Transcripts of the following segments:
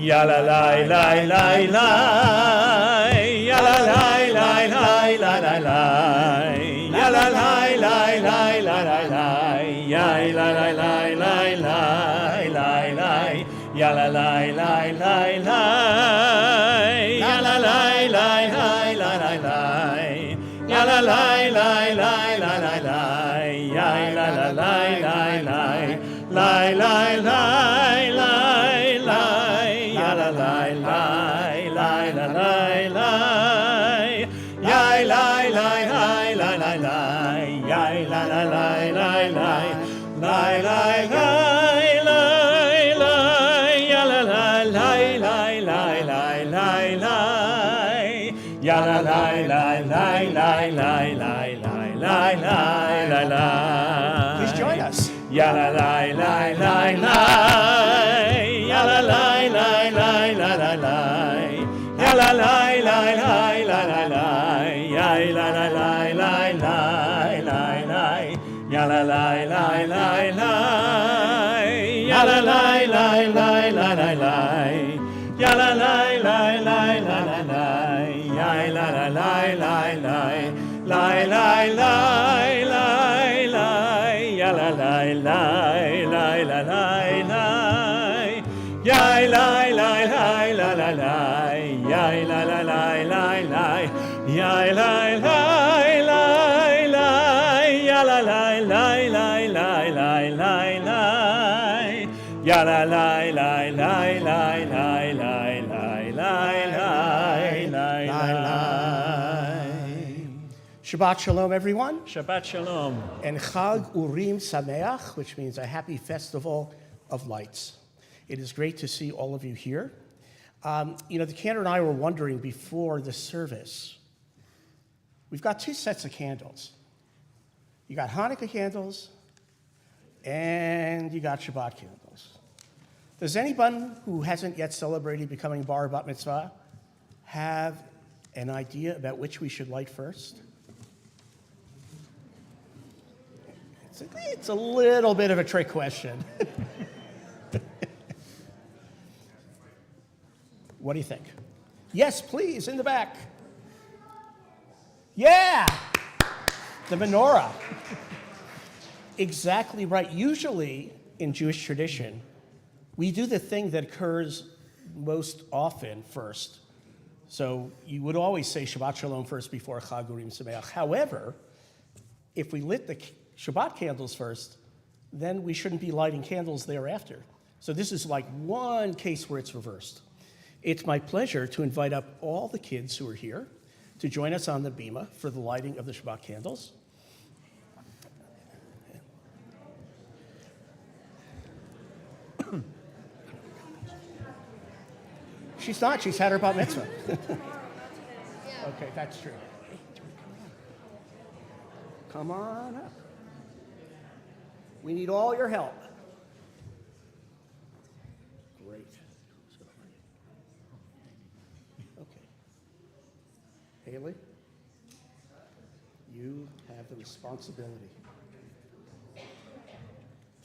Ya la la la la la, ya la la la la la la la, ya la la la la la la la, ya la la la la la la la, ya la la la la la, ya la la la la la la la, ya la la la la la la la, ya la la la la la, la la la la. La la la la la la la, yay la la la la la la, yay la la la la la, la la la la la, ya la la la la la la la la, ya la la la la la la la la la la. Please join us. Ya la la la la la, ya la la la la la la la, ya la la la la la la la, ya la la la la la la la, ya la la la la la, ya la la la la la la la, ya la la la la la la la, ya la la la la la, la la la la la, ya la la la la la la la, ya la la la la la la, ya la la la la la, ya la la la la, ya la la la la la la la la, ya la la la la la la la la la la. Shabbat Shalom, everyone. Shabbat Shalom. And Chag Urim Sameach, which means a happy festival of lights. It is great to see all of you here. The cantor and I were wondering before the service, we've got two sets of candles. You got Hanukkah candles, and you got Shabbat candles. Does anyone who hasn't yet celebrated becoming bar bat mitzvah have an idea about which we should light first? It's a little bit of a trick question. What do you think? Yes, please, in the back. Yeah, the menorah. Exactly right. Usually, in Jewish tradition, we do the thing that occurs most often first. So you would always say Shabbat Shalom first before Chag Urim Sameach. However, if we lit the Shabbat candles first, then we shouldn't be lighting candles thereafter. So this is like one case where it's reversed. It's my pleasure to invite up all the kids who are here to join us on the bima for the lighting of the Shabbat candles. She's not, she's had her bat mitzvah. Okay, that's true. Come on up. We need all your help. Great. Okay. Haley, you have the responsibility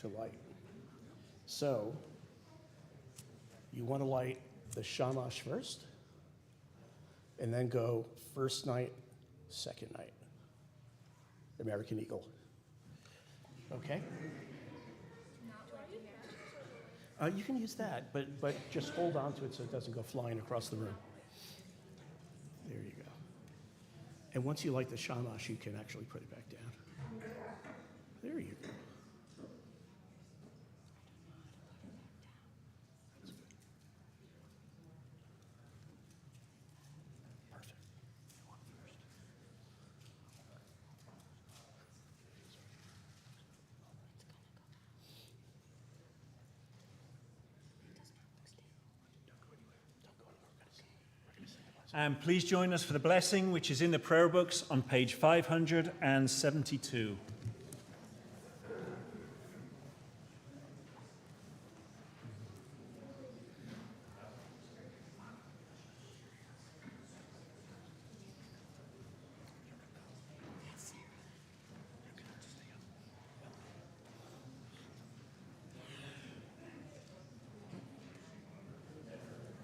to light. So, you want to light the shamash first, and then go first night, second night. American Eagle. Okay? You can use that, but just hold on to it so it doesn't go flying across the room. There you go. And once you light the shamash, you can actually put it back down. There you go. And please join us for the blessing, which is in the prayer books on page 572.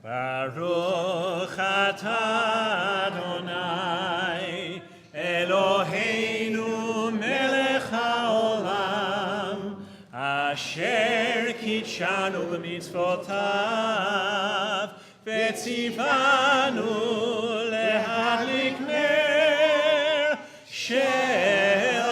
Baruch atah Adonai, Eloheinu melech haolam, asher kitshanu b'mitzvotav, v'tzivanu lehadlik ner shel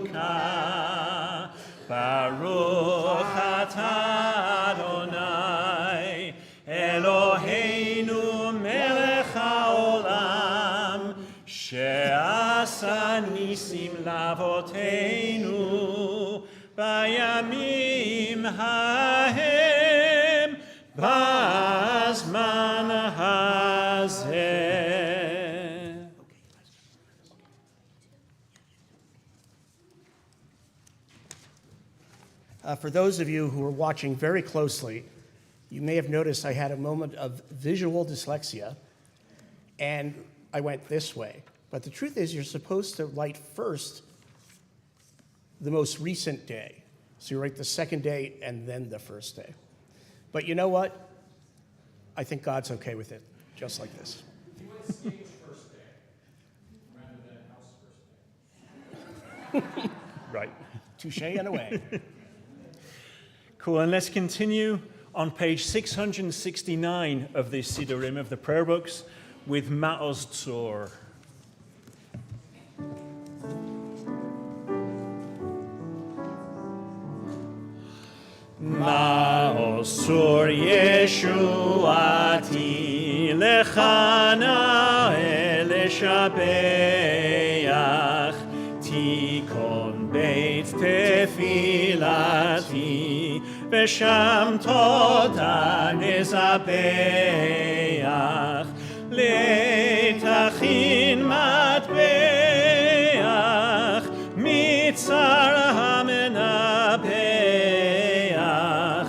Chanukah. Baruch atah Adonai, Eloheinu melech haolam, she'asa nisim lavoteinu bayamim hahem bazman hazeh. For those of you who are watching very closely, you may have noticed I had a moment of visual dyslexia, and I went this way. But the truth is, you're supposed to write first the most recent day. So you write the second day and then the first day. But you know what? I think God's okay with it, just like this. You went stage first day rather than house first day. Right. Touche and away. Cool, and let's continue on page 669 of the Siddurim of the prayer books with Ma'oz Tzor. Ma'oz Tzor Yeshuati Lechana Eleshabeach Tikon Beit Tefilati V'sham Toda Nezabeach Letachin Matbeach Mitzar HaMenabeach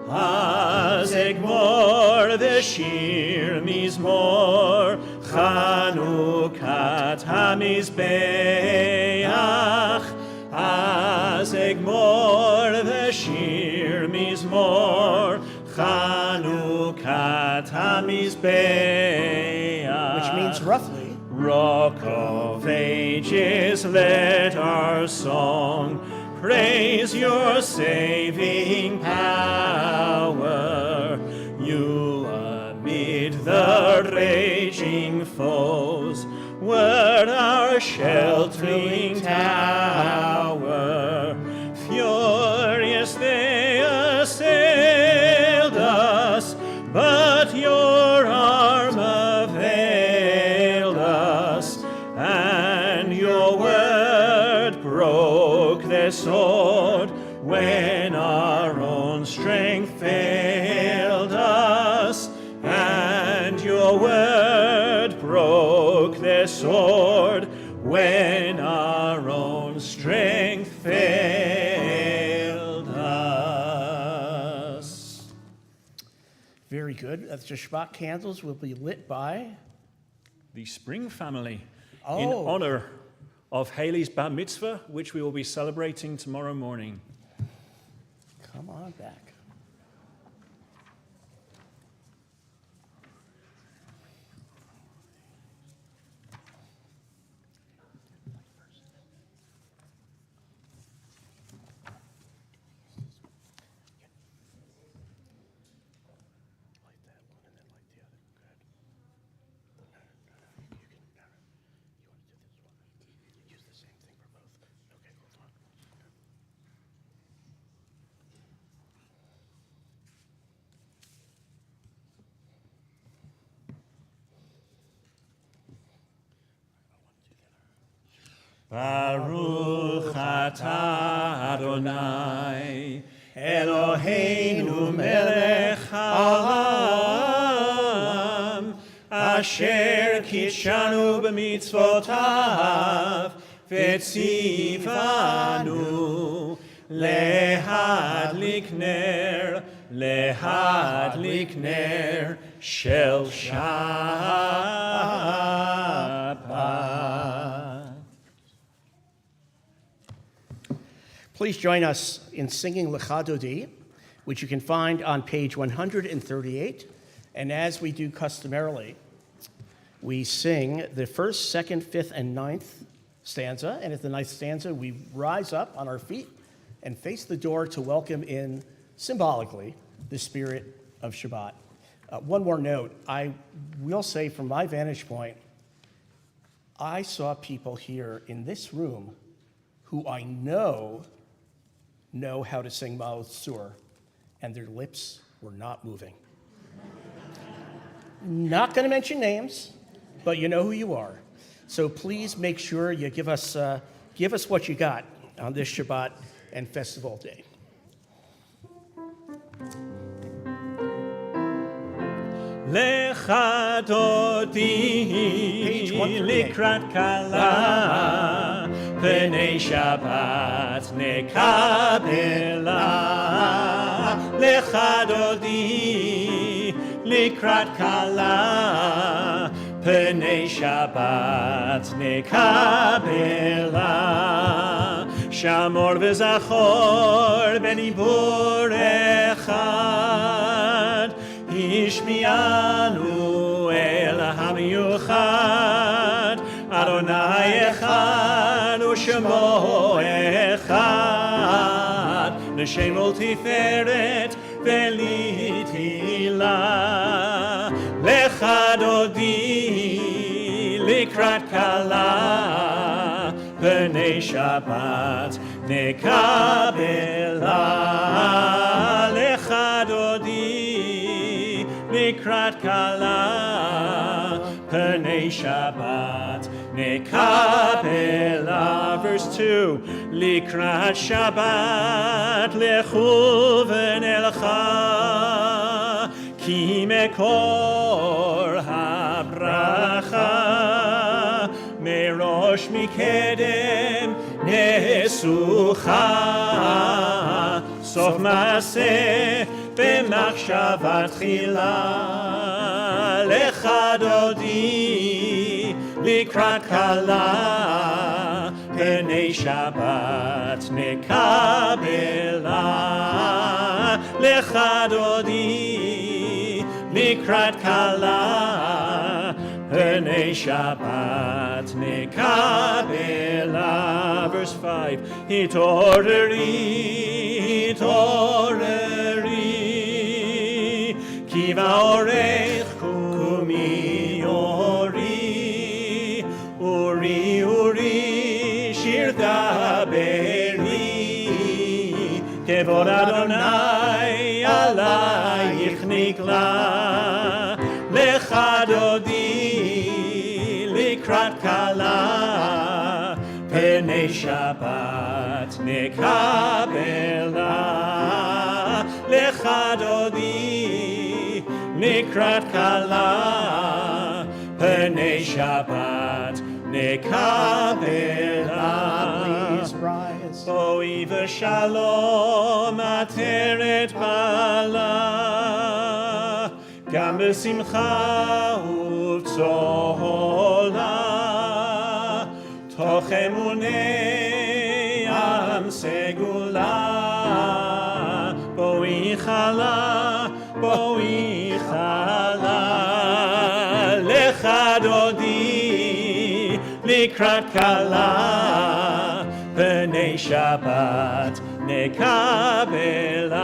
Az Egmor V'shir Mizmor Chanukat HaMizbeach Az Egmor V'shir Mizmor Chanukat HaMizbeach. Which means roughly, Rock of ages, let our song praise your saving power. You amid the raging foes were our sheltering tower. Furious they assailed us, but your arm availed us, and your word broke their sword when our own strength failed us, and your word broke their sword when our own strength failed us. very good. The Shabbat candles will be lit by The Spring family, Oh. in honor of Haley's Bar Mitzvah, which we will be celebrating tomorrow morning. Come on back. Baruch atah Adonai, Eloheinu melech haolam, asher kitshanu b'mitzvotav, v'tzivanu lehadlik ner shel Shabbat. Please join us in singing Lecha Dodi. which you can find on page 138. And as we do customarily, we sing the first, second, fifth, and ninth stanza. And at the ninth stanza, we rise up on our feet and face the door to welcome in, symbolically, the spirit of Shabbat. One more note. I will say from my vantage point, I saw people here in this room who I know how to sing Ma'od Sur, and their lips were not moving. Not going to mention names, but you know who you are. So please make sure you give us what you got on this Shabbat and festival day. Lecha dodi likrat kala pnei Shabbat nekabela. Lecha dodi likrat kala pnei Shabbat nekabela. Shamor v'zachor benibur echad Ishmianu el hamiyuchad Adonai echad u'shemo echad L'shem ol tiferet v'litila Lecha dodi likrat kala Pnei Shabbat nekabela Lecha dodi likrat kala Pnei Shabbat nekabela. Verse 2 Likrat Shabbat lechu v'nelcha Ki mekor habracha Merosh mikedem nesucha Sof maseh b'machshavat chila Lecha dodi likrat kala Pnei Shabbat nekabela Lecha dodi likrat kala Pnei Shabbat nekabela. Verse 5 Hitoreri, hitoreri Ki va'orech kumi ori Uri, uri, shir daberi Kevod Adonai alayich nikla Lecha dodi likrat kala Pnei Shabbat nekabela Lecha dodi likrat kala Pnei Shabbat nekabela. Please rise. Boi v'shalom ateret bala Gam b'simcha ובצהלה תוך אמוני עם סגולה בואי חלה לך דודי לקראת כלה פני שבת נקבלה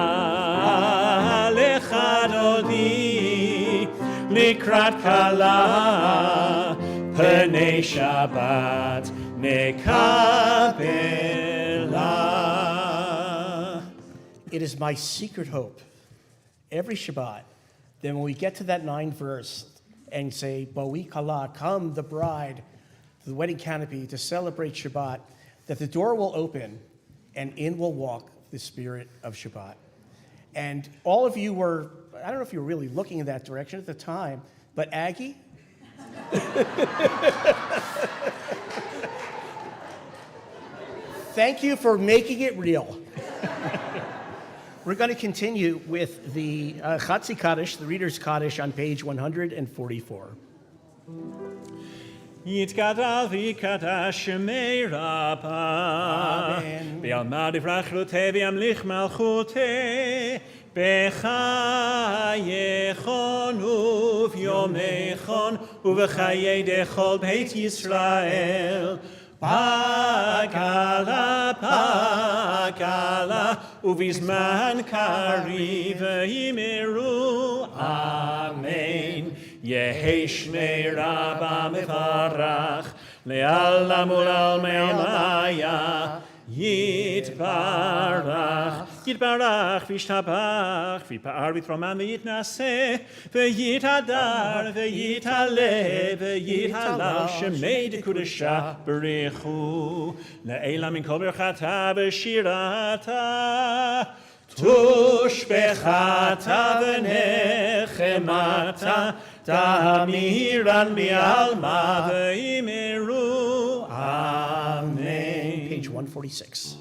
לך דודי לקראת כלה פני שבת נקבלה. It is my secret hope every Shabbat that when we get to that 9th verse and say, Boi Kala, come the bride to the wedding canopy to celebrate Shabbat, that the door will open and in will walk the spirit of Shabbat. And all of you were, I don't know if you were really looking in that direction at the time, but Aggie? Thank you for making it real. We're going to continue with the Chatzi Kaddish, the Reader's Kaddish, on page 144. יתגדל ויקדש שמי רבה, Amen. ויעמד יברח לוטה וימליך מלכותה, בחייכון וביומכון ובחיי דכל בית ישראל. פקלה, פקלה, ובזמן קריב יאמרו אמן. יהי שמי רבה מברך, לעלם ולעלמי עלמיה. יתברך, יתברך וישתבח, ויתפאר ויתרומם ויתנשא, ויתהדר ויתעלה ויתהלל שמי דקודשה ברכו, לעילם מן כל ברכתה ושירתה. תושבחתה ונחמתה, תמירן בעלמה ויאמרו אמן. Page 146.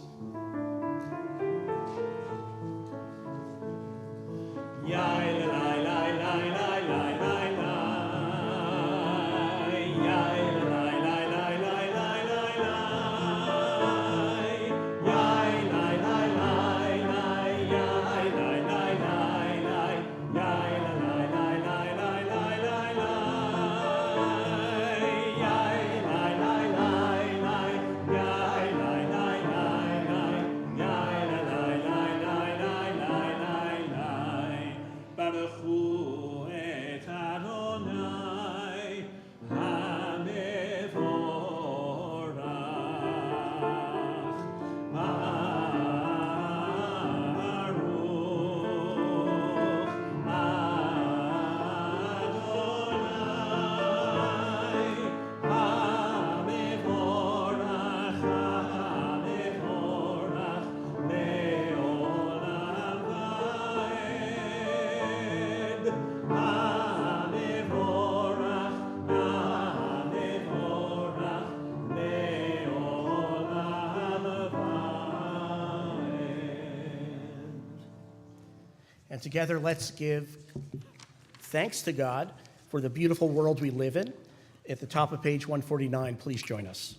And together, let's give thanks to God for the beautiful world we live in. At the top of page 149, please join us.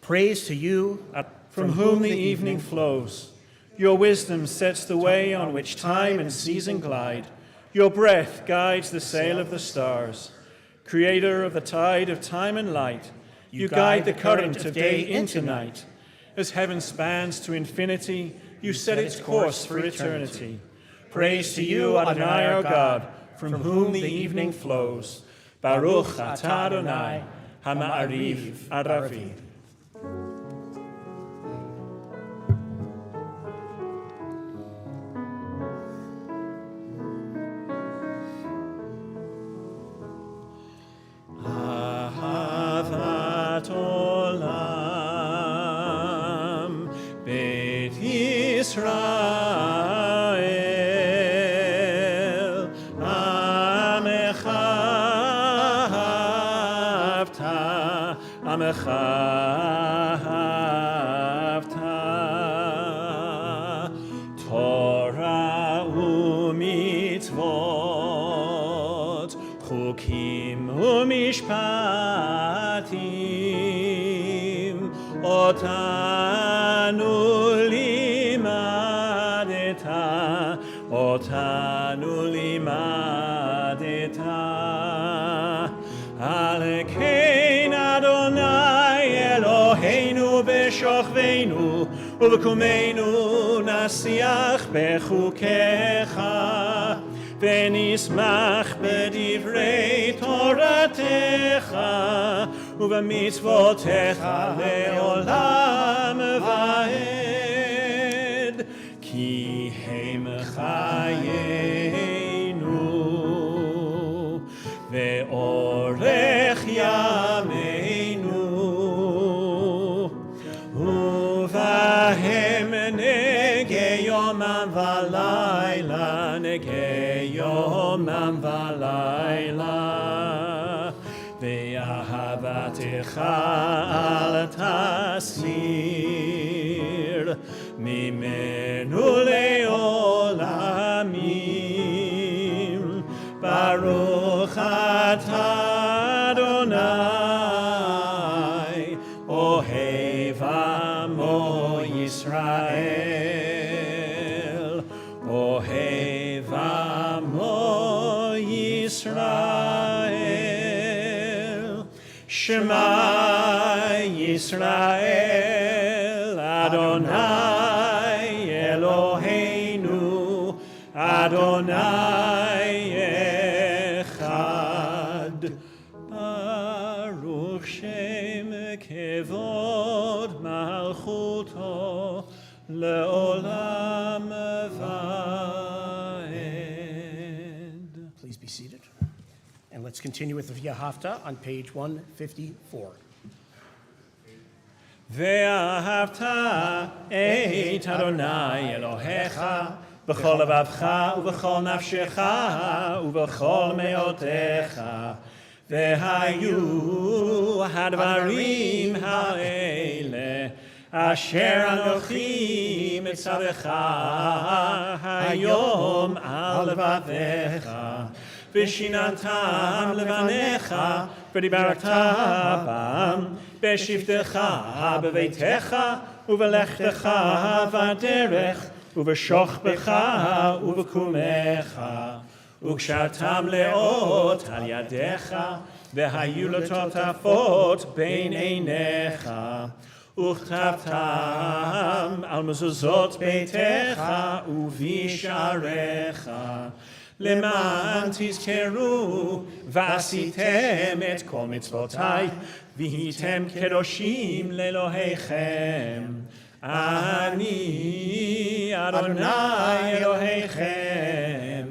Praise to you, from whom the evening flows. Your wisdom sets the way on which time and season glide. Your breath guides the sail of the stars. Creator of the tide of time and light, you guide the current of day into night. As heaven spans to infinity, you set its course for eternity. Praise to you, Adonai our God, from whom the evening flows. Baruch atah Adonai, hama'ariv aravi. Ahavat olam, Beit Yisrael. Torah u'mitzvot, chukim u'mishpatim, otanu limadeta, Alekein Adonai Eloheinu b'shochveinu ובקומנו נשיח בחוקיך ונשמח בדברי תורתך ובמצוותיך לעולם ועד כי הם חיינו ואורך ימינו ובהם נגי יומם ולילה נגי יומם ולילה ואהבתך אל תסיר ממנו לעולמים ברוך אתה אדוני אוהב עמו ישראל אוהב Shema Yisrael, Adonai Eloheinu, Adonai Echad. Baruch Shem Kevod Malchuto Leolam Vaed. Please be seated. And let's continue with the V'ahavta on page 154. ואהבת את אדוני אלוהיך בכל לבבך ובכל נפשך ובכל מאודך. והיו הדברים האלה אשר אנוכי מצווך היום על לבביך. ושיננתם לבניך ודיברת בם בשבתך בביתך ובלכתך בדרך ובשוכבך ובקומך וקשרתם לאות על ידיך והיו לטוטפות בין עיניך וכתבתם על מזוזות ביתך ובשעריך למען תזכרו ועשיתם את כל מצוותיי והייתם קדושים לאלוהיכם. אני אדוני אלוהיכם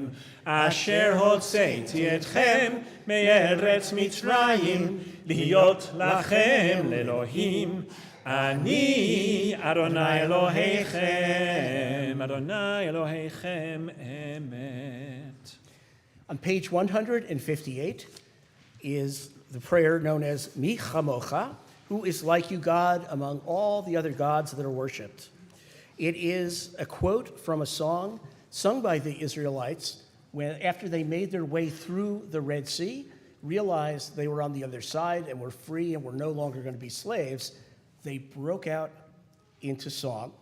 אשר הוצאתי אתכם מארץ מצרים להיות לכם לאלוהים. אני אדוני אלוהיכם, אדוני אלוהיכם אמת. On page 158 is the prayer known as Mi Chamocha, who is like you, God, among all the other gods that are worshipped. It is a quote from a song sung by the Israelites when, after they made their way through the Red Sea, realized they were on the other side and were free and were no longer going to be slaves. They broke out into song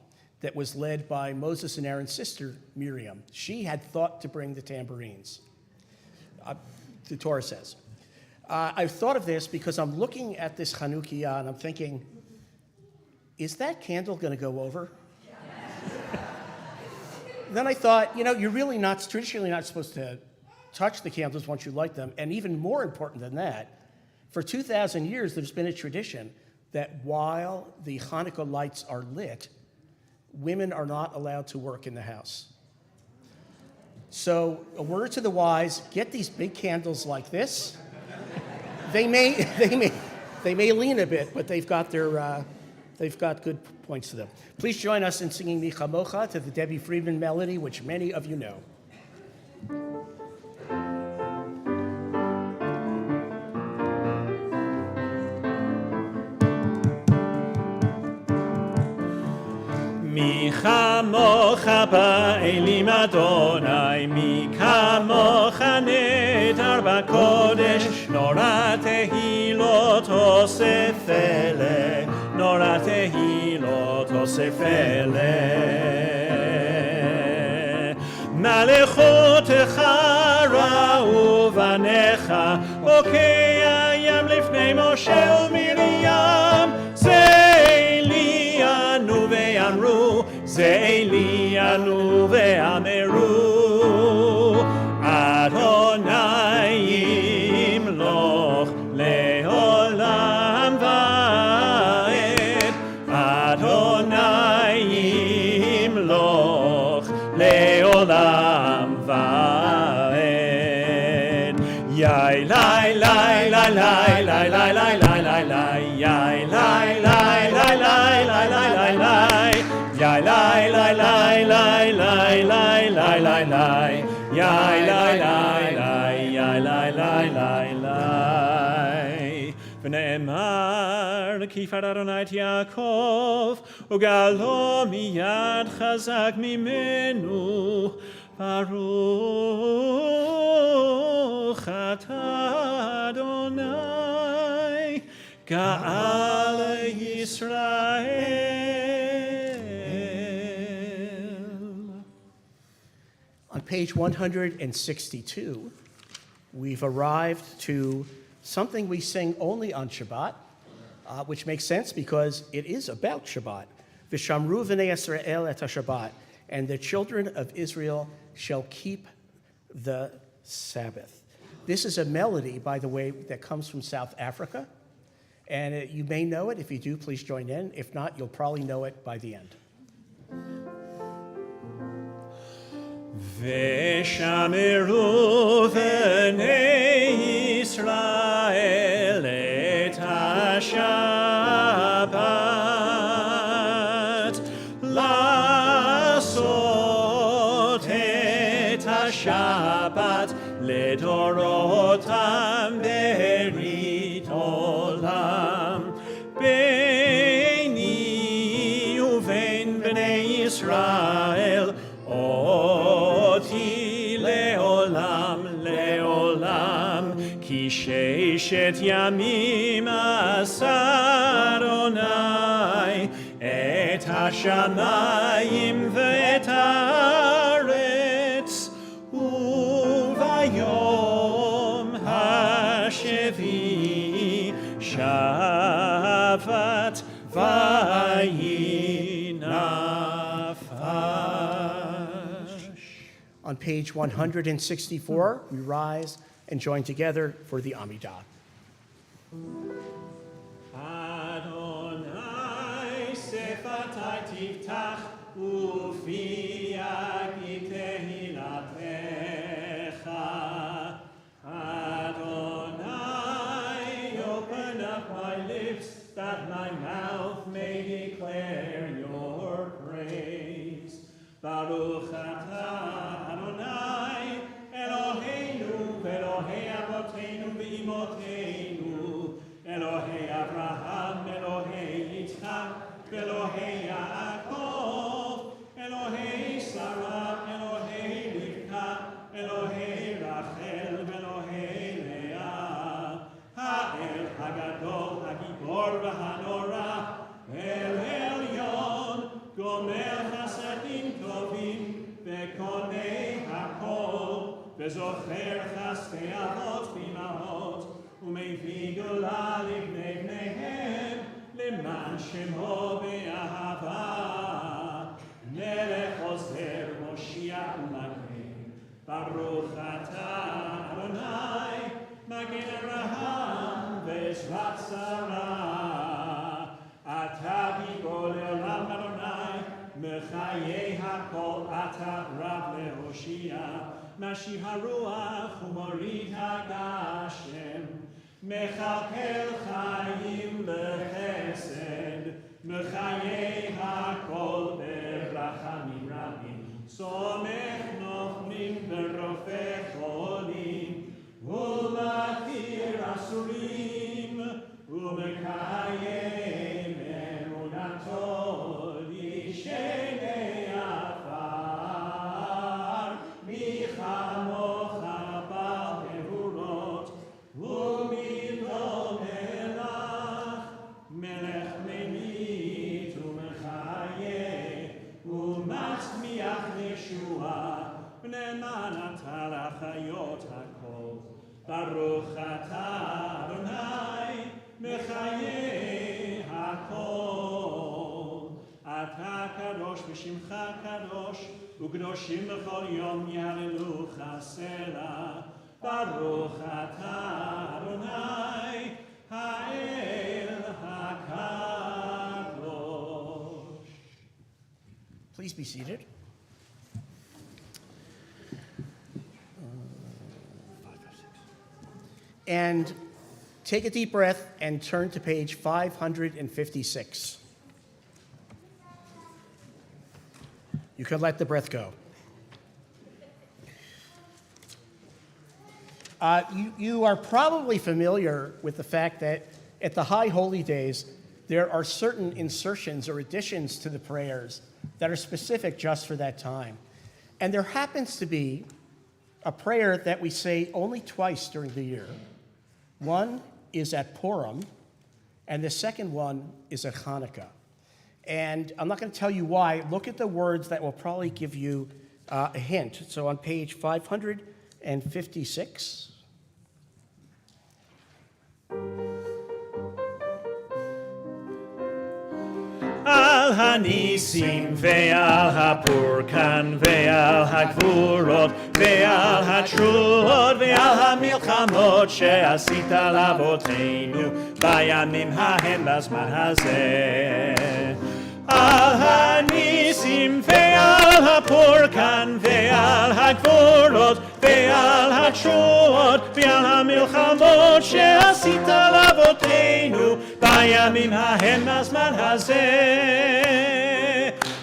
that was led by Moses and Aaron's sister, Miriam. She had thought to bring the tambourines, the Torah says. I've thought of this because I'm looking at this Chanukiah and I'm thinking, is that candle going to go over? Then I thought, you're really traditionally not supposed to touch the candles once you light them. And even more important than that, for 2,000 years, there's been a tradition that while the Hanukkah lights are lit, women are not allowed to work in the house. So a word to the wise, get these big candles like this. They may lean a bit, but they've got good points to them. Please join us in singing Mi Chamocha to the Debbie Friedman melody, which many of you know. מי כמוך באלים אדוני, מי כמוך נדר בקודש, נורא תהילות אוסף אלה, נורא תהילות אוסף אלה. מלכותך ראו בניך, בוקע ים לפני משה ומרים, זה אלי אנו ואמרו, זה אלי אנו ואמרו, אדוני ימלוך לעולם ועד, אדוני ימלוך לעולם ועד. יאי לי לי לי לי לי לי לי לי לי לי, יאי לי לי לי לי לי לי לי לי, יאי לי לי לי לי לי לי לי לי לי, יאי לי לי לי לי לי לי לי. ונאמר כי פר אדוני את יעקב וגאלו מיד חזק ממנו, ברוך אתה אדוני גאל ישראל. On page 162, we've arrived to something we sing only on Shabbat, which makes sense because it is about Shabbat. V'shamru v'nei Yisrael et ha-Shabbat, and the children of Israel shall keep the Sabbath. This is a melody, by the way, that comes from South Africa, and you may know it. If you do, please join in. If not, you'll probably know it by the end. V'shameru v'nei Yisrael et ha-Shabbat la'asot et ha-Shabbat לדורותם ברית עולם ביני ובין בני ישראל אותי לעולם לעולם כי ששת ימים עשה אדוני את השמיים ואת הארץ וביום השביעי שבת וינפש. On page 164, we rise and join together for the Amidah. Adonai sefatai tiftach ufi yagi tehilatecha. Adonai, open up my lips that my mouth may declare your praise. Baruch atah Adonai Eloheinu Elohei Avotenu v'Imotenu Elohei Abraham Elohei Yitzchak Elohei Yaakov Elohei Sarah Elohei Rivka Elohei Rachel Elohei Leah Ha'el Hagadol Hagibor v'Hanora El Elyon Gomer Chasadim Tovim Vekonei Hakol Vezocher Chasdei Avot V'Imahot Umevii Gola Livnei Bneihem Leman Shemo Be'ahava Melech Ozer Moshiach U'Magen Baruch Atah Adonai Magen Avraham Ve'ezrat Sarah Atah Gibor Le'olam Adonai Mechayei HaKol Atah Rav Lehoshia Mashiach HaRuach U'Morid HaGashem Mechalkel Chaim B'Chesed Mechayei HaKol B'Rachamim Rabim Somech Nochnim V'Rofeh Cholim U'Matir Asurim U'Mekayem Emunato Yishenei Afar Michamocha Bal Gevurot U'Midlo Melach Melech Menit U'Mechayeh U'Matzmiach Yeshua B'nei Natal Achayot HaKol Baruch Atah Adonai Mechayeh HaKol Atah Kadosh V'Shimcha Kadosh U'Kedoshim B'chol Yom Yahalelucha Selah Baruch Atah Adonai Ha'el HaKadosh. Please be seated. And take a deep breath and turn to page 556. You can let the breath go. You are probably familiar with the fact that at the High Holy Days, there are certain insertions or additions to the prayers that are specific just for that time. And there happens to be a prayer that we say only twice during the year. One is at Purim, and the second one is at Hanukkah. And I'm not going to tell you why. Look at the words that will probably give you a hint. So on page 556, הניסים ועל הפורקן ועל הגבורות ועל התרועות ועל המלחמות שעשית לאבותינו בימים ההם בזמן הזה. על הניסים ועל הפורקן ועל הגבורות ועל התרועות ועל המלחמות שעשית לאבותינו בימים ההם בזמן הזה.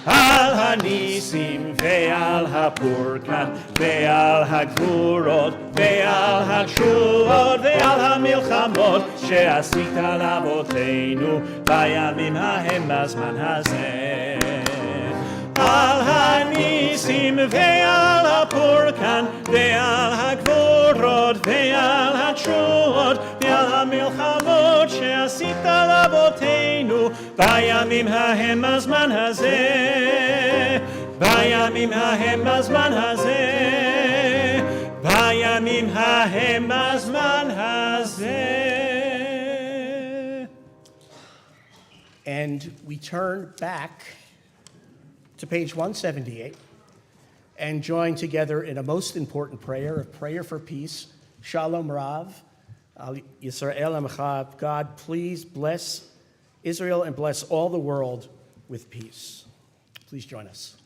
על הניסים ועל הפורקן ועל הגבורות ועל התרועות ועל המלחמות שעשית לאבותינו בימים ההם בזמן הזה. על הניסים ועל הפורקן ועל הגבורות ועל התרועות ועל המלחמות שעשית לאבותינו בימים ההם בזמן הזה. בימים ההם בזמן הזה. בימים ההם בזמן הזה. And we turn back to page 178 and join together in a most important prayer, a prayer for peace. Shalom Rav, Al Yisrael Amcha. God, please bless Israel and bless all the world with peace. Please join us.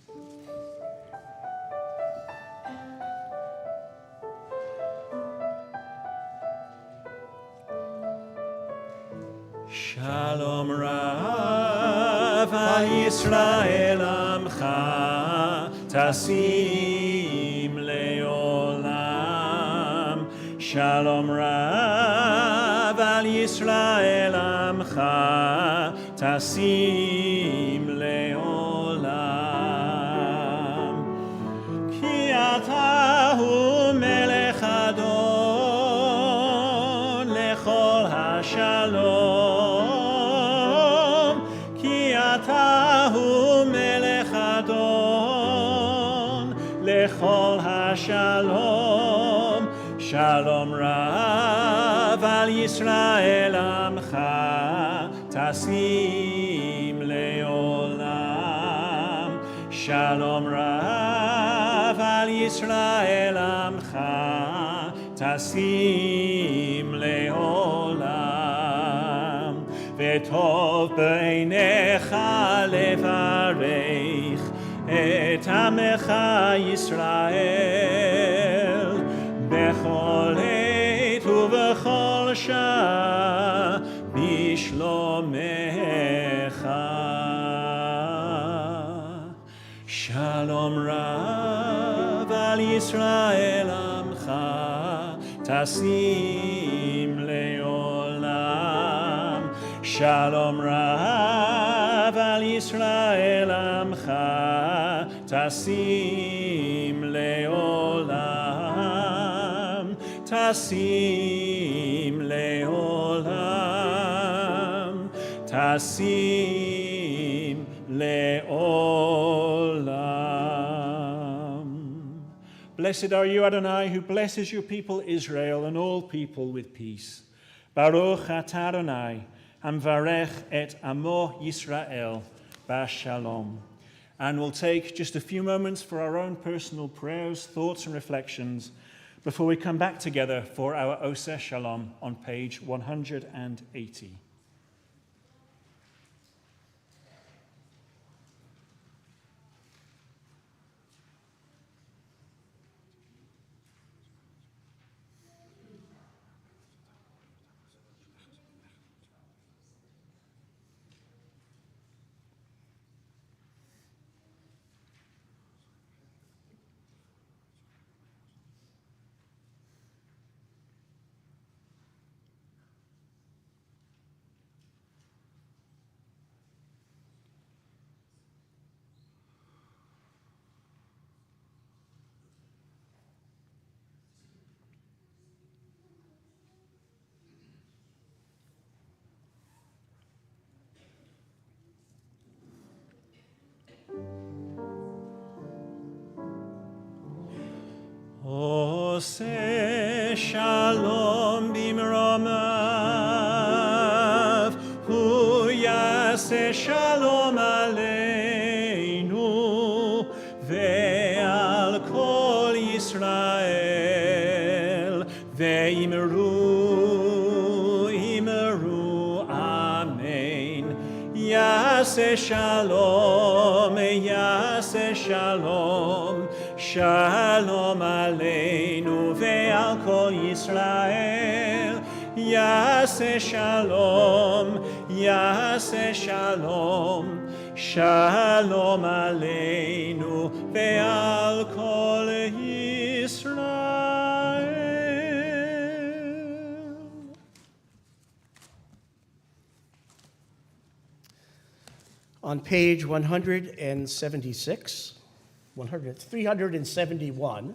Shalom Rav al Yisrael Amcha Tasim Leolam. Shalom Rav al Yisrael Amcha Tasim Leolam. Ki atahu melech adon lechol hashalom. Lechol hashalom. Shalom Rav al Yisrael Amcha Tasim Leolam. Shalom Rav al Yisrael Amcha Tasim Leolam. V'tov b'einecha levarech et Amecha Yisrael bechol עת ובכל שעה בשלומך. Shalom Rav al Yisrael Amcha Tasim Leolam. Shalom Rav al Yisrael Amcha Tasim Leolam. Tasim Leolam. Tasim Leolam. Blessed are you, Adonai, who blesses your people Israel and all people with peace. Baruch atah Adonai, Amvarech et Amo Yisrael Bashalom. And we'll take just a few moments for our own personal prayers, thoughts, and reflections before we come back together for our Oseh Shalom on page 180. Oseh Shalom bimromav, hu yas יעשה שלום עלינו ועל כל ישראל, ואמרו, אמרו, אמן. יעשה שלום, יעשה שלום, שלום עלינו ועל כל ישראל. יעשה שלום, יעשה שלום, שלום עלינו ועל כל ישראל. On page 176, 371,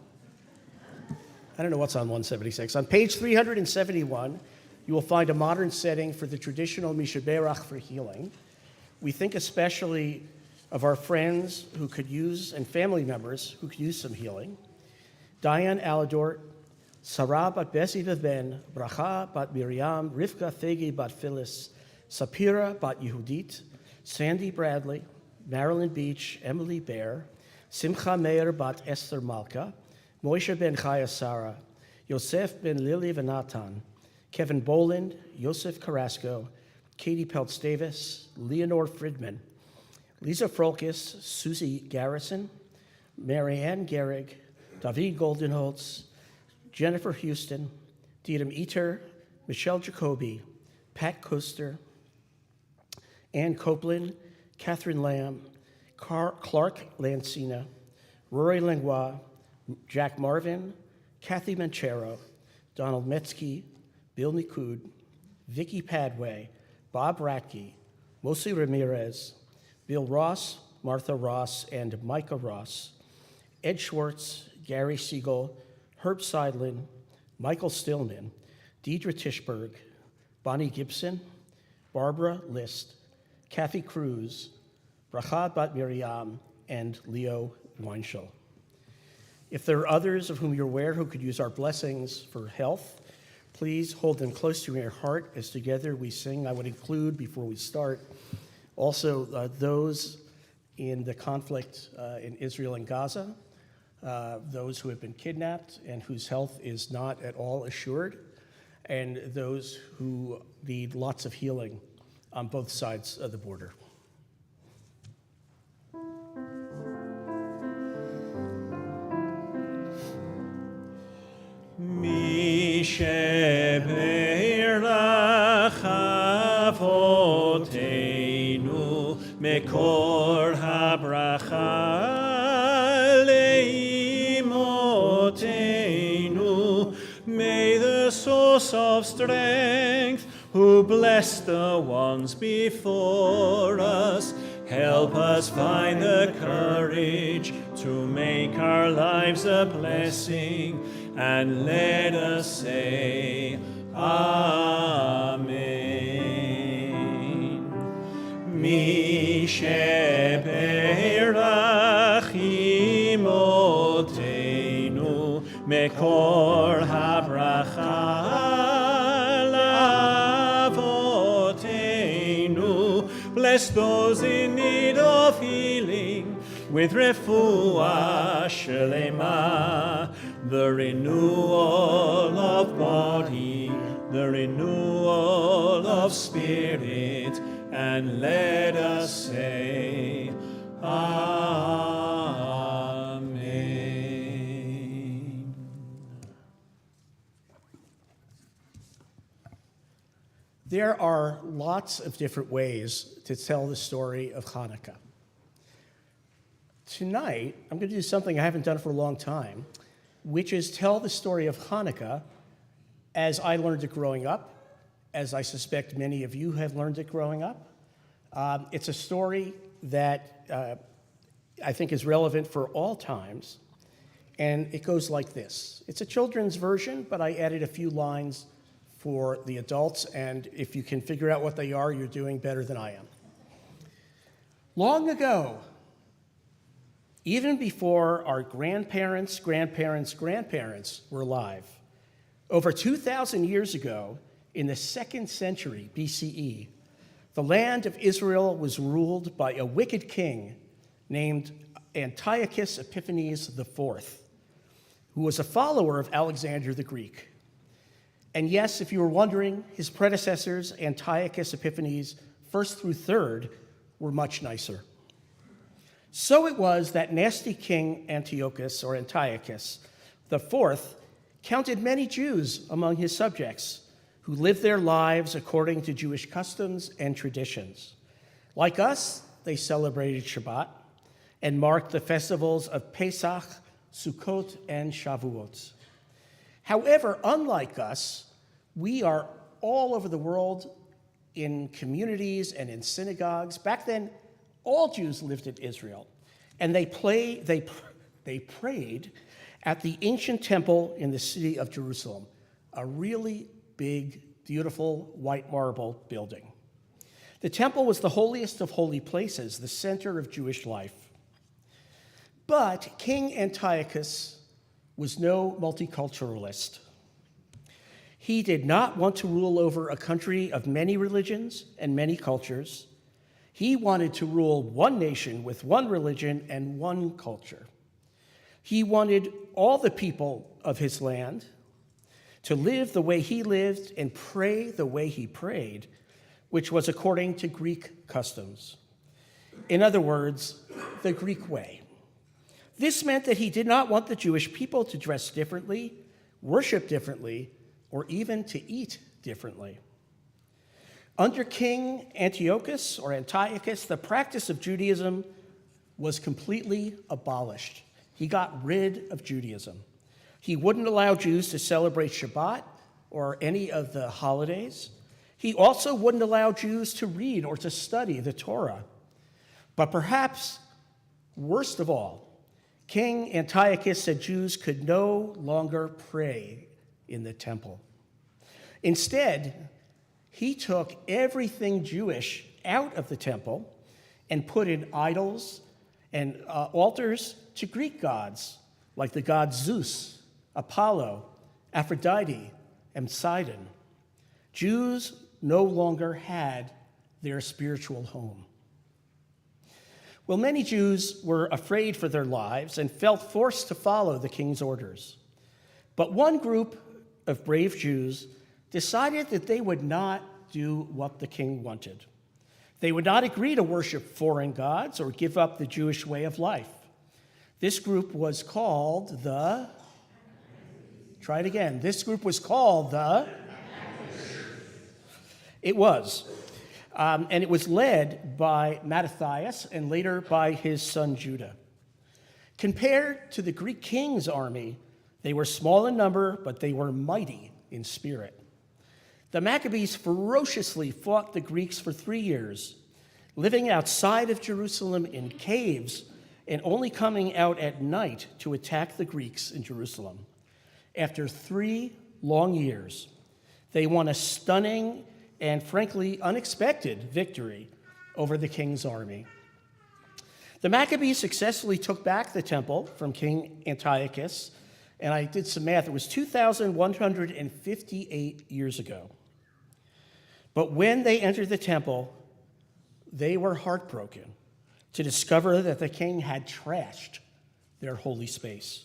I don't know what's on 176. On page 371, you will find a modern setting for the traditional Mishaberach for healing. We think especially of our friends who could use, and family members who could use some healing. Diane Aladort, Sarah bat Bezi Ben, Bracha bat Miriam, Rivka Thegi bat Phyllis, Sapira bat Yehudit, Sandy Bradley, Marilyn Beach, Emily Bear, Simcha Meir bat Esther Malka, Moshe ben Chaya Sarah, Yosef ben Lily Venatan, Kevin Boland, Yosef Carrasco, Katie Peltz Davis, Leonore Friedman, Lisa Frolkis, Susie Garrison, Marianne Gehrig, David Goldenholtz, Jennifer Houston, Dietem Eater, Michelle Jacoby, Pat Koster, Ann Copeland, Catherine Lamb, Clark Lancina, Rory Langlois, Jack Marvin, Kathy Manchero, Donald Metzke, Bill Nikud, Vicky Padway, Bob Ratke, Mosi Ramirez, Bill Ross, Martha Ross, and Micah Ross, Ed Schwartz, Gary Siegel, Herb Seidlin, Michael Stillman, Deidre Tischberg, Bonnie Gibson, Barbara List, Kathy Cruz, Bracha Bat Miriam, and Leo Weinschel. If there are others of whom you're aware who could use our blessings for health, please hold them close to your heart as together we sing. I would include, before we start, also those in the conflict in Israel and Gaza, those who have been kidnapped and whose health is not at all assured, and those who need lots of healing on both sides of the border. Mi sheberach avoteinu mekor habracha leimotenu. May the source of strength, who blessed the ones before us, help us find the courage to make our lives a blessing, and let us say, Amen. Mi sheberach imotenu mekor habracha lavotenu. Bless those in need of healing with refuah shelema, the renewal of body, the renewal of spirit, and let us say, Amen. There are lots of different ways to tell the story of Hanukkah. Tonight, I'm going to do something I haven't done for a long time, which is tell the story of Hanukkah as I learned it growing up, as I suspect many of you have learned it growing up. It's a story that I think is relevant for all times, and it goes like this. It's a children's version, but I added a few lines for the adults, and if you can figure out what they are, you're doing better than I am. Long ago, even before our grandparents' were alive, over 2,000 years ago, in the 2nd century BCE, The land of Israel was ruled by a wicked king named Antiochus Epiphanes IV, who was a follower of Alexander the Greek. And yes, if you were wondering, his predecessors, Antiochus Epiphanes I through III, were much nicer. So it was that nasty king Antiochus IV counted many Jews among his subjects who lived their lives according to Jewish customs and traditions. Like us, they celebrated Shabbat and marked the festivals of Pesach, Sukkot, and Shavuot. However, unlike us, we are all over the world in communities and in synagogues. Back then, all Jews lived in Israel, and they prayed at the ancient temple in the city of Jerusalem, a really big, beautiful white marble building. The temple was the holiest of holy places, the center of Jewish life. But King Antiochus was no multiculturalist. He did not want to rule over a country of many religions and many cultures. He wanted to rule one nation with one religion and one culture. He wanted all the people of his land to live the way he lived and pray the way he prayed, which was according to Greek customs. In other words, the Greek way. This meant that he did not want the Jewish people to dress differently, worship differently, or even to eat differently. Under King Antiochus, the practice of Judaism was completely abolished. He got rid of Judaism. He wouldn't allow Jews to celebrate Shabbat or any of the holidays. He also wouldn't allow Jews to read or to study the Torah. But perhaps worst of all, King Antiochus said Jews could no longer pray in the temple. Instead, he took everything Jewish out of the temple and put in idols and altars to Greek gods, like the gods Zeus, Apollo, Aphrodite, and Sidon. Jews no longer had their spiritual home. Well, many Jews were afraid for their lives and felt forced to follow the king's orders. But one group of brave Jews decided that they would not do what the king wanted. They would not agree to worship foreign gods or give up the Jewish way of life. This group was called the... Try it again. This group was called the... It was. And it was led by Mattathias and later by his son Judah. Compared to the Greek king's army, they were small in number, but they were mighty in spirit. The Maccabees ferociously fought the Greeks for 3 years, living outside of Jerusalem in caves and only coming out at night to attack the Greeks in Jerusalem. After 3 long years, they won a stunning and frankly unexpected victory over the king's army. The Maccabees successfully took back the temple from King Antiochus, and I did some math. It was 2,158 years ago. But when they entered the temple, they were heartbroken to discover that the king had trashed their holy space.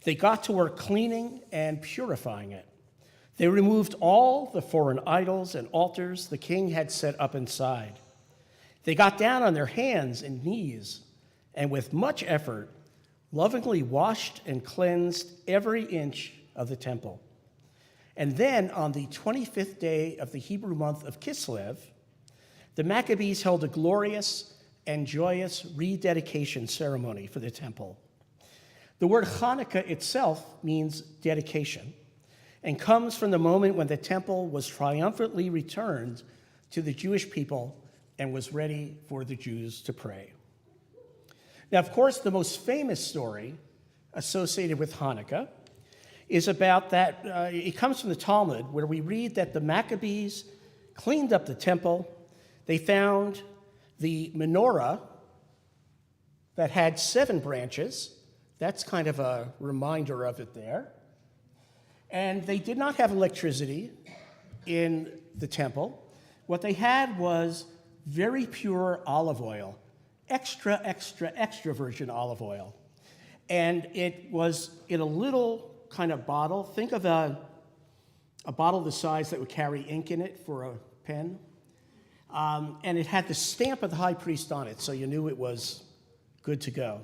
They got to work cleaning and purifying it. They removed all the foreign idols and altars the king had set up inside. They got down on their hands and knees, and with much effort, lovingly washed and cleansed every inch of the temple. And then on the 25th day of the Hebrew month of Kislev, the Maccabees held a glorious and joyous rededication ceremony for the temple. The word Hanukkah itself means dedication and comes from the moment when the temple was triumphantly returned to the Jewish people and was ready for the Jews to pray. Now, of course, the most famous story associated with Hanukkah is about that, it comes from the Talmud, where we read that the Maccabees cleaned up the temple. They found the menorah that had 7 branches. That's kind of a reminder of it there. And they did not have electricity in the temple, What they had was very pure olive oil, extra, extra, extra virgin olive oil. And it was in a little kind of bottle. Think of a bottle the size that would carry ink in it for a pen. And it had the stamp of the high priest on it, so you knew it was good to go.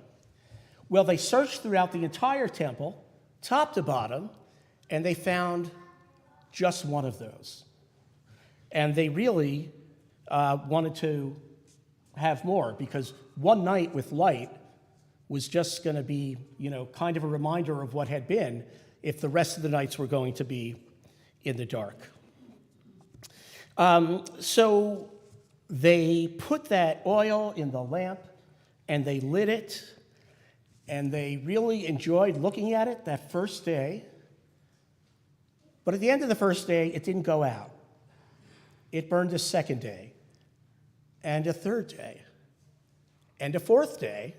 Well, they searched throughout the entire temple, top to bottom, and they found just one of those. And they really wanted to have more, because one night with light was just going to be, kind of a reminder of what had been if the rest of the nights were going to be in the dark. So they put that oil in the lamp, and they lit it, and they really enjoyed looking at it that first day. But at the end of the first day, it didn't go out. It burned a second day, and a third day, and a fourth day,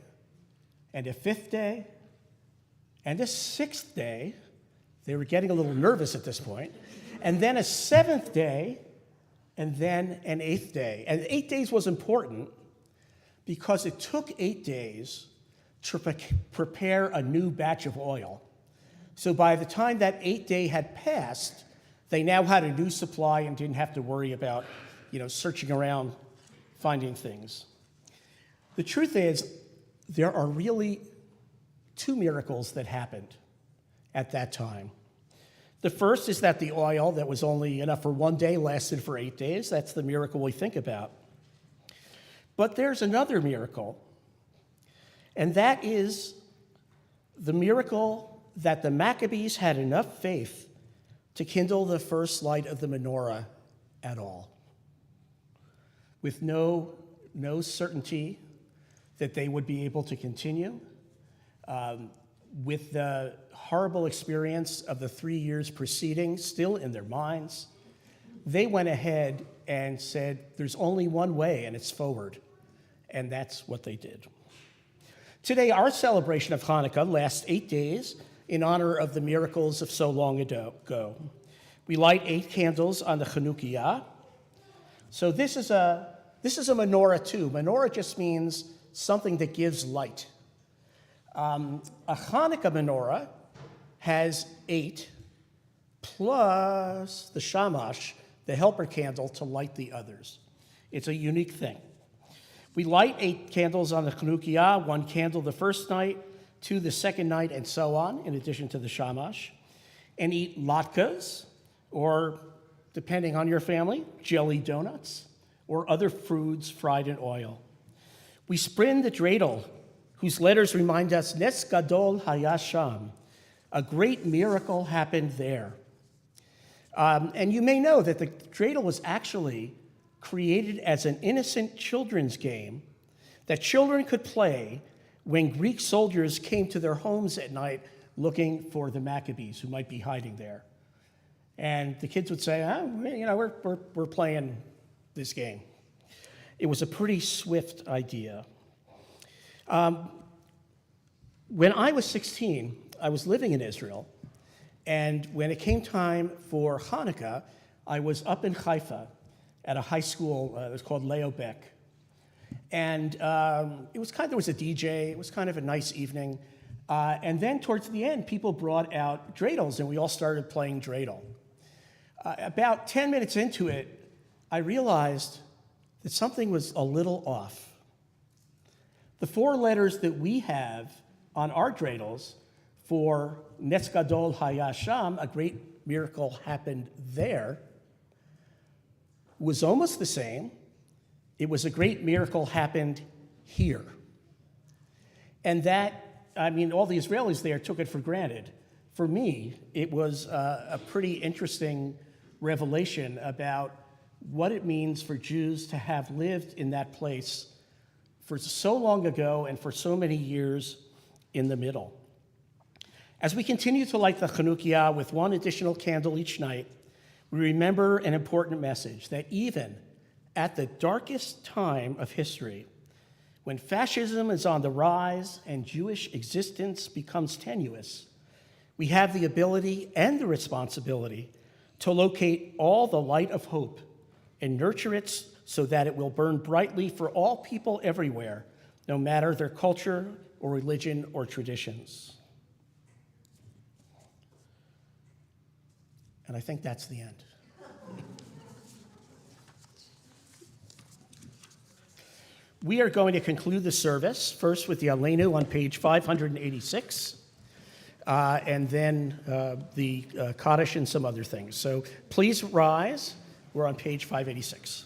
and a fifth day, and a sixth day. They were getting a little nervous at this point. And then a seventh day, and then an eighth day. And 8 days was important because it took 8 days to prepare a new batch of oil. So by the time that 8th day had passed, they now had a new supply and didn't have to worry about, searching around, finding things. The truth is, there are really 2 miracles that happened at that time. The first is that the oil that was only enough for 1 day lasted for 8 days. That's the miracle we think about. But there's another miracle, and that is the miracle that the Maccabees had enough faith to kindle the first light of the menorah at all, with no certainty that they would be able to continue, with the horrible experience of the 3 years preceding still in their minds. They went ahead and said, there's only one way, and it's forward. And that's what they did. Today, our celebration of Hanukkah lasts 8 days in honor of the miracles of so long ago. We light 8 candles on the Chanukiah. So this is a menorah too. Menorah just means something that gives light. A Hanukkah menorah has 8 plus the shamash, the helper candle, to light the others. It's a unique thing. We light 8 candles on the Chanukiah, 1 candle the first night, 2 the second night, and so on, in addition to the shamash, and eat latkes, or, depending on your family, jelly donuts, or other foods fried in oil. We spin the dreidel, whose letters remind us, Nes Gadol Hayasham, a great miracle happened there. And you may know that the dreidel was actually created as an innocent children's game that children could play when Greek soldiers came to their homes at night looking for the Maccabees who might be hiding there. And the kids would say, we're playing this game. It was a pretty swift idea. When I was 16, I was living in Israel, and when it came time for Hanukkah, I was up in Haifa at a high school. It was called Leo Beck. And there was a DJ. It was kind of a nice evening. And then towards the end, people brought out dreidels, and we all started playing dreidel. About 10 minutes into it, I realized that something was a little off. The 4 letters that we have on our dreidels for Nes Gadol Hayasham, a great miracle happened there, was almost the same. It was a great miracle happened here. And that, all the Israelis there took it for granted. For me, it was a pretty interesting revelation about what it means for Jews to have lived in that place for so long ago and for so many years in the middle. As we continue to light the Chanukiah with 1 additional candle each night, we remember an important message that even at the darkest time of history, when fascism is on the rise and Jewish existence becomes tenuous, we have the ability and the responsibility to locate all the light of hope and nurture it so that it will burn brightly for all people everywhere, no matter their culture or religion or traditions. And I think that's the end. We are going to conclude the service first with the Aleinu on page 586, and then the Kaddish and some other things. So please rise. We're on page 586.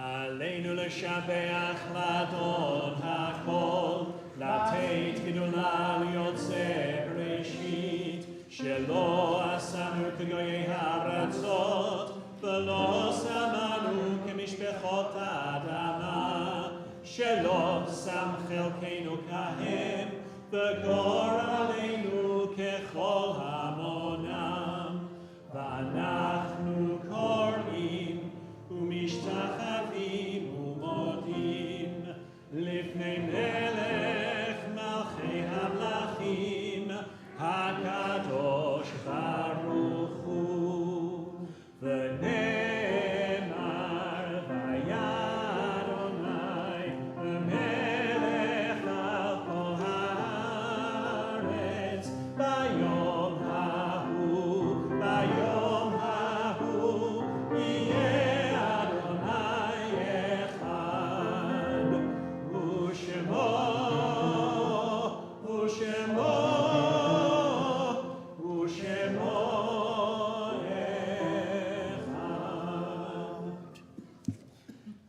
עלינו לשבח לאדון הכל, לתת גדולה ליוצא בראשית, שלא עשנו כגויי הארצות, ולא שמנו כמשפחות האדמה, שלא שם חלקנו כהם, וגורלנו ככל המונם, ואנחנו קוראים ומשתחווים ומודים לפני מלך מלכי המלכים הקדוש ברוך הוא ונאמר והיה אדוני מלך על כל הארץ ביום ההוא יהיה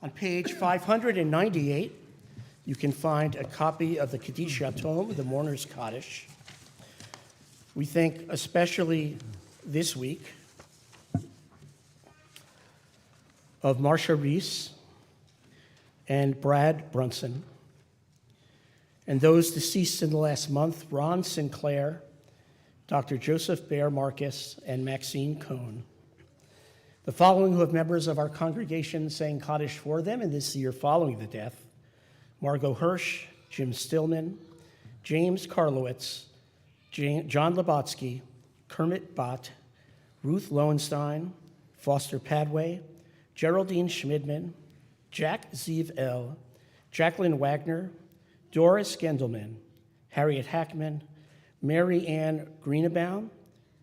On page 598, you can find a copy of the Kaddish Yatom, the Mourner's Kaddish. We think especially this week of Marsha Reese and Brad Brunson, and those deceased in the last month, Ron Sinclair, Dr. Joseph Bear Marcus, and Maxine Cohn. The following who have members of our congregation saying Kaddish for them in this year following the death: Margot Hirsch, Jim Stillman, James Karlowitz, John Labotsky, Kermit Bott, Ruth Lowenstein, Foster Padway, Geraldine Schmidman, Jack Zeev L., Jacqueline Wagner, Doris Gendelman, Harriet Hackman, Mary Ann Greenebaum,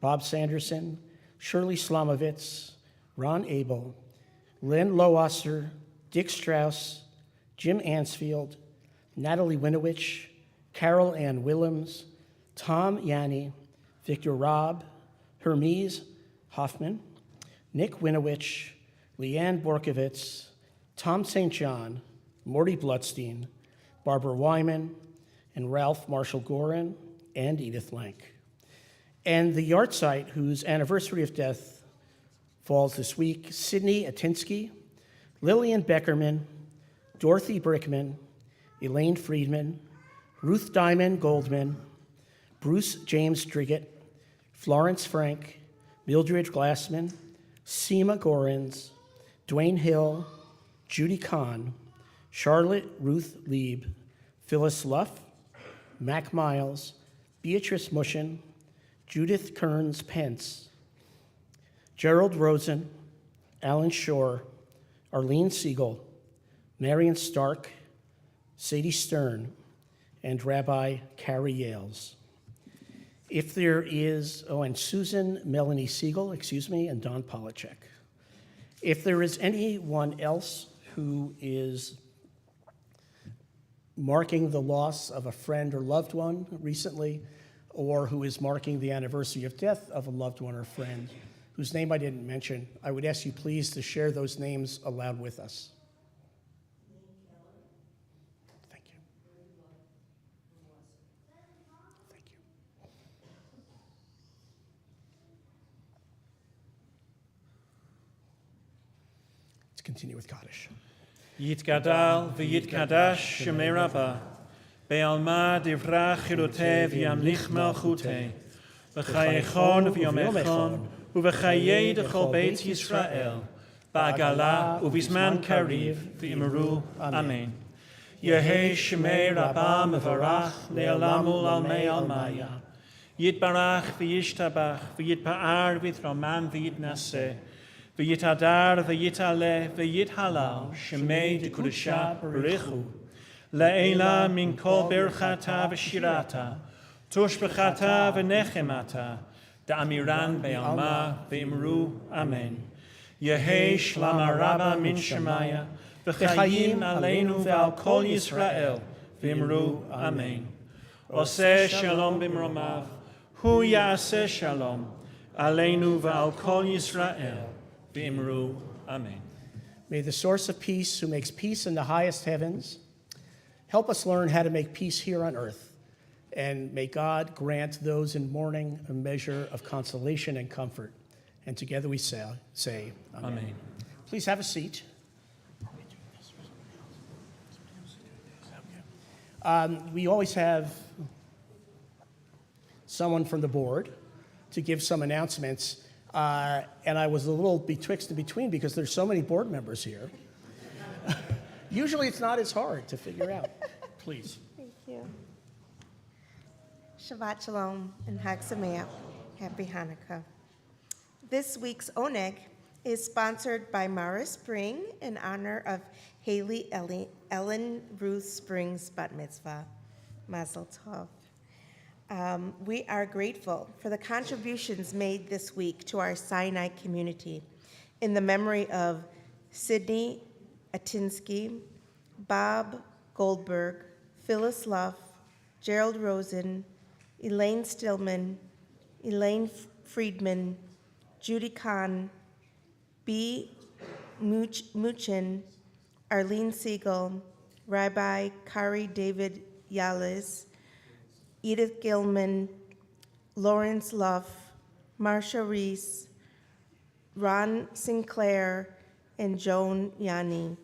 Bob Sanderson, Shirley Slomovitz, Ron Abel, Lynn Lowasser, Dick Strauss, Jim Ansfield, Natalie Winowich, Carol Ann Willems, Tom Yanni, Victor Robb, Hermes Hoffman, Nick Winowich, Leanne Borkovitz, Tom St. John, Morty Bloodstein, Barbara Wyman, and Ralph Marshall Gorin, and Edith Lank. And the yahrzeit, whose anniversary of death falls this week: Sydney Atinsky, Lillian Beckerman, Dorothy Brickman, Elaine Friedman, Ruth Diamond Goldman, Bruce James Driggett, Florence Frank, Mildred Glassman, Seema Gorins, Dwayne Hill, Judy Kahn, Charlotte Ruth Lieb, Phyllis Luff, Mac Miles, Beatrice Mushin, Judith Kearns Pence, Gerald Rosen, Alan Shore, Arlene Siegel, Marion Stark, Sadie Stern, and Rabbi Carrie Yales. If there is, and Susan Melanie Siegel, and Don Polachek. If there is anyone else who is marking the loss of a friend or loved one recently, or who is marking the anniversary of death of a loved one or friend, whose name I didn't mention, I would ask you please to share those names aloud with us. Thank you. Thank you. Let's continue with Kaddish. Yitgadal v'yitkadash shemei Rabbah, be'alma divrach chirotev yamlich malchuteh, v'chayechon v'yomechon, uv'chayei d'chol beit Yisrael, ba'agala u'bizman kariv v'imaru. Amen. Yehei shemei Rabbah mevarach le'olam u'lalmei almaya. Yitbarach v'yishtabach v'yitpa'ar v'yitramam v'yitnaseh. V'yitadar v'yitale v'yithalal shemei dekudasha b'richu le'ela min kol berchata v'shirata toshbechata v'nechemata da'amiran be'alma v'imru amen. Yehi shlama rabba min shemaya v'chayim aleinu ve'al kol Yisrael v'imru amen. Oseh shalom b'mromav hu ya'aseh shalom aleinu ve'al kol Yisrael v'imru amen. May the source of peace, who makes peace in the highest heavens, help us learn how to make peace here on earth. And may God grant those in mourning a measure of consolation and comfort. And together we say amen. Amen. Please have a seat. We always have someone from the board to give some announcements. And I was a little betwixt and between because there's so many board members here. Usually it's not as hard to figure out. Please. Thank you. Shabbat Shalom and Hag Sameach. Happy Hanukkah. This week's Oneg is sponsored by Mara Spring in honor of Haley Ellen Ruth Spring's bat mitzvah. Mazel tov. We are grateful for the contributions made this week to our Sinai community in the memory of Sidney Atinsky, Bob Goldberg, Phyllis Luff, Gerald Rosen, Elaine Stillman, Elaine Friedman, Judy Kahn, B. Muchin, Arlene Siegel, Rabbi Kari David Yales, Edith Gilman, Lawrence Luff, Marsha Reese, Ron Sinclair, and Joan Yanni.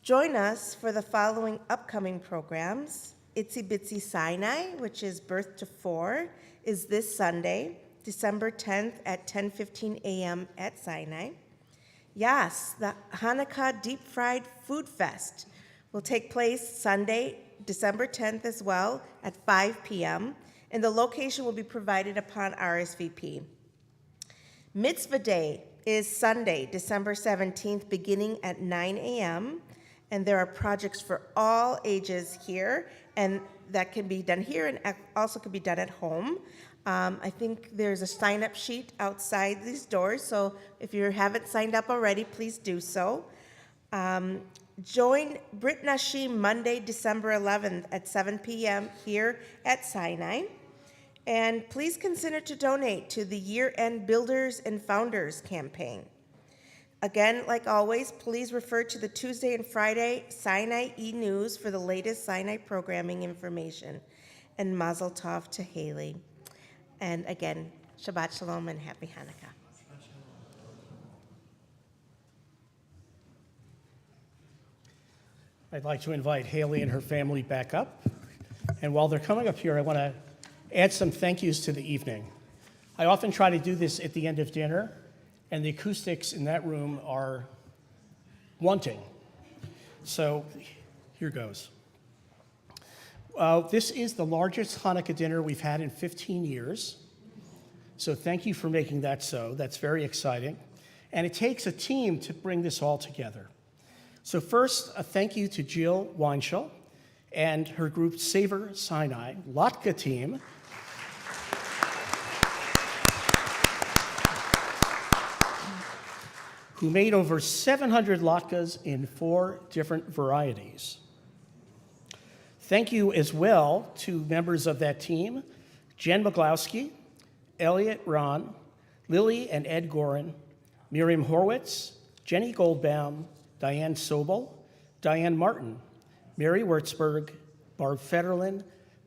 Join us for the following upcoming programs. Itsy Bitsy Sinai, which is Birth to Four, is this Sunday, December 10th at 10:15 a.m. at Sinai. Yas, the Hanukkah Deep Fried Food Fest will take place Sunday, December 10th as well at 5 p.m., and the location will be provided upon RSVP. Mitzvah Day is Sunday, December 17th, beginning at 9 a.m., and there are projects for all ages here, and that can be done here and also can be done at home. I think there's a sign-up sheet outside these doors, so if you haven't signed up already, please do so. Join Brit Nashim Monday, December 11th at 7 p.m. here at Sinai. And please consider to donate to the Year-End Builders and Founders campaign. Again, like always, please refer to the Tuesday and Friday Sinai e-News for the latest Sinai programming information. And Mazel Tov to Haley. And again, Shabbat Shalom and Happy Hanukkah. I'd like to invite Haley and her family back up. And while they're coming up here, I want to add some thank yous to the evening. I often try to do this at the end of dinner, and the acoustics in that room are wanting. So here goes. This is the largest Hanukkah dinner we've had in 15 years. So thank you for making that so. That's very exciting. And it takes a team to bring this all together. So first, a thank you to Jill Weinschel and her group Savor Sinai, Latka team, who made over 700 latkes in 4 different varieties. Thank you as well to members of that team, Jen McGlowski, Elliot Ron, Lily and Ed Gorin, Miriam Horwitz, Jenny Goldbaum, Diane Sobel, Diane Martin, Mary Wurtzberg, Barb Federlin,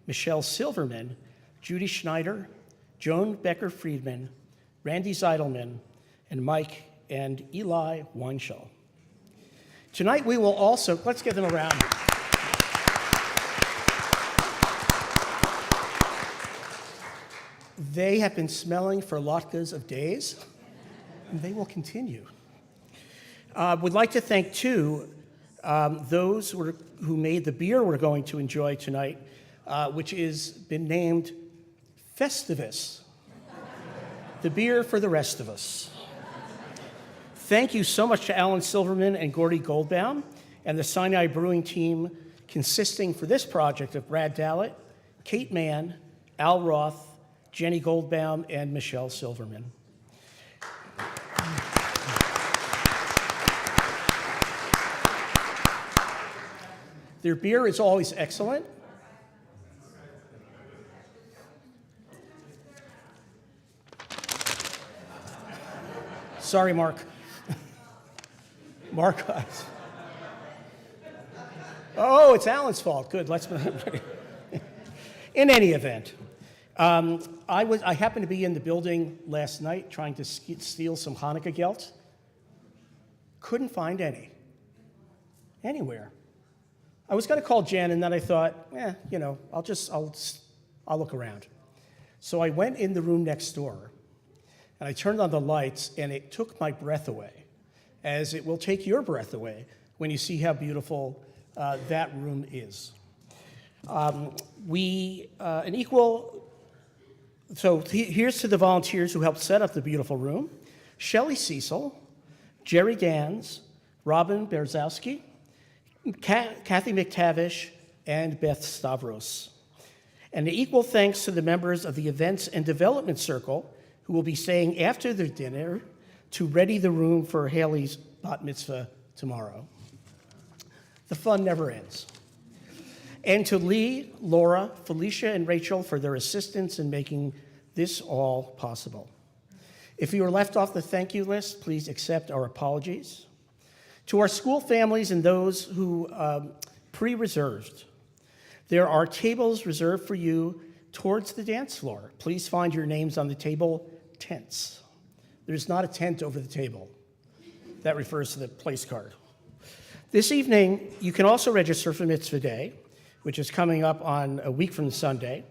Michelle Silverman, Judy Schneider, Joan Becker-Friedman, Randy Zeidelman, and Mike and Eli Weinschel. Tonight we will also, let's give them a round. They have been smelling for latkes of days, and they will continue. Would like to thank, too, those who made the beer we're going to enjoy tonight, which has been named Festivus, the beer for the rest of us. Thank you so much to Alan Silverman and Gordy Goldbaum and the Sinai Brewing team, consisting for this project of Brad Dallett, Kate Mann, Al Roth, Jenny Goldbaum, and Michelle Silverman. Their beer is always excellent. Sorry, Mark. Mark. Oh, it's Alan's fault. Good. Let's. In any event, I happened to be in the building last night trying to steal some Hanukkah gelt. Couldn't find any. Anywhere. I was going to call Jan, and then I thought, I'll look around. So I went in the room next door, and I turned on the lights, and it took my breath away, as it will take your breath away when you see how beautiful that room is. Here's to the volunteers who helped set up the beautiful room: Shelley Cecil, Jerry Gans, Robin Berzowski, Kathy McTavish, and Beth Stavros. And an equal thanks to the members of the Events and Development Circle who will be staying after the dinner to ready the room for Haley's bat mitzvah tomorrow. The fun never ends. And to Lee, Laura, Felicia, and Rachel for their assistance in making this all possible. If you were left off the thank you list, please accept our apologies. To our school families and those who pre-reserved, there are tables reserved for you towards the dance floor. Please find your names on the table tents. There's not a tent over the table. That refers to the place card. This evening, you can also register for Mitzvah Day, which is coming up on a week from Sunday.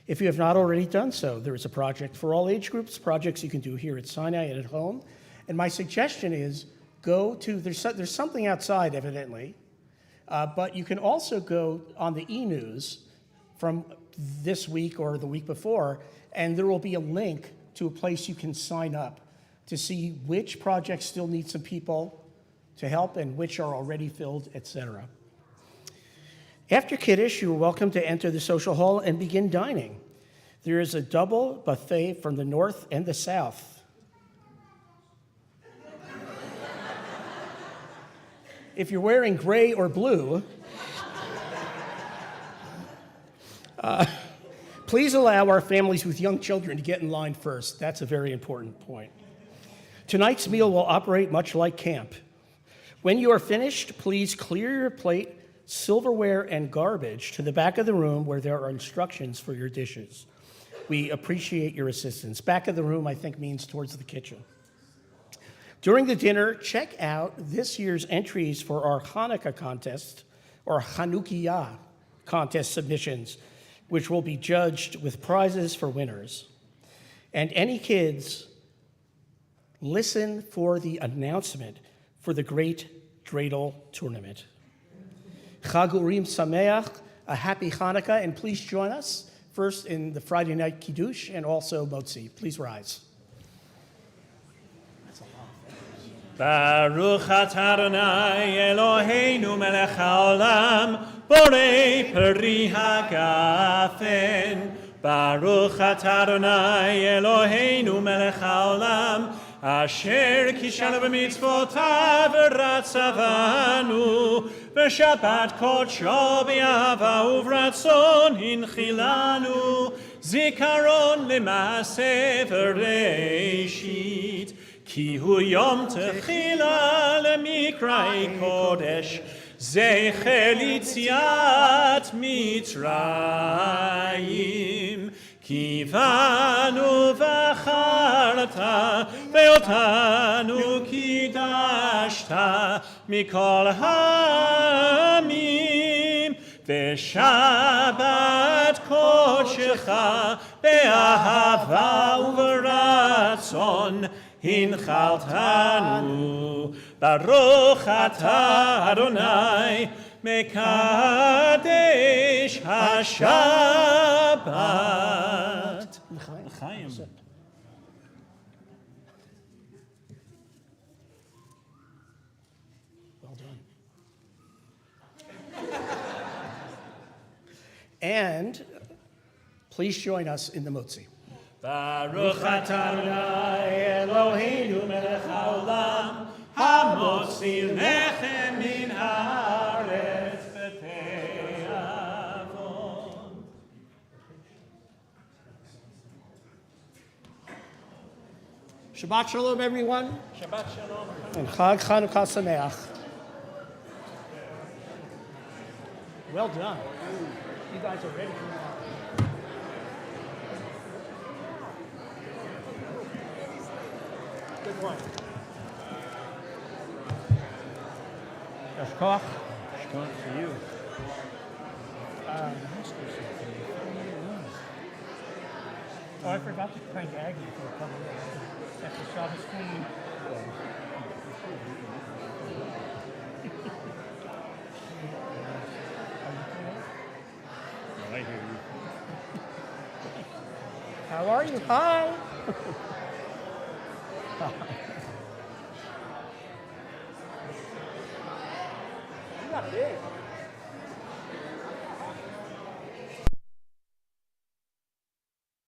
If you have not already done so, there is a project for all age groups, projects you can do here at Sinai and at home. And my suggestion is there's something outside, evidently, but you can also go on the e-news from this week or the week before, and there will be a link to a place you can sign up to see which projects still need some people to help and which are already filled, etc. After Kiddush, you are welcome to enter the social hall and begin dining. There is a double buffet from the north and the south. If you're wearing gray or blue, please allow our families with young children to get in line first. That's a very important point. Tonight's meal will operate much like camp. When you are finished, please clear your plate, silverware, and garbage to the back of the room where there are instructions for your dishes. We appreciate your assistance. Back of the room, I think, means towards the kitchen. During the dinner, check out this year's entries for our Hanukkah contest, or Chanukiah contest submissions, which will be judged with prizes for winners. And any kids, listen for the announcement for the Great Dreidel Tournament. Chag Urim Sameach, a happy Hanukkah, and please join us first in the Friday night Kiddush and also Motzi. Please rise. Baruch atah Adonai Eloheinu melech haolam, borei peri hagafen. Baruch atah Adonai Eloheinu melech haolam, asher kishanu b'mitzvotav v'ratzavanu, v'shabbat kodsho b'yahava uvratzon hinchilanu, zikaron l'maaseh v'reishit. Ki hu yom techila lemikrai kodesh, zecher litziat Mitzrayim. Ki vanu v'acharta, ve'otanu kidashta, mikol ha'amim. Ve'shabbat kodshecha, be'ahava uv'ratzon, hinchaltanu. Baruch atah Adonai mekadesh haShabbat. L'chaim. Well done. And please join us in the Motzi. Baruch atah Adonai Eloheinu melech haolam hamotzi lechem min haaretz b'te'avon. Shabbat Shalom, everyone. Shabbat shalom. And Chag Chanukah Sameach. Well done. You guys are ready for tomorrow. Good one. Yashkoch. Yashkoch for you. Oh, I forgot to thank Aggie for coming in. That's the Shabbos Queen. I hear you. How are you? Hi. You got big.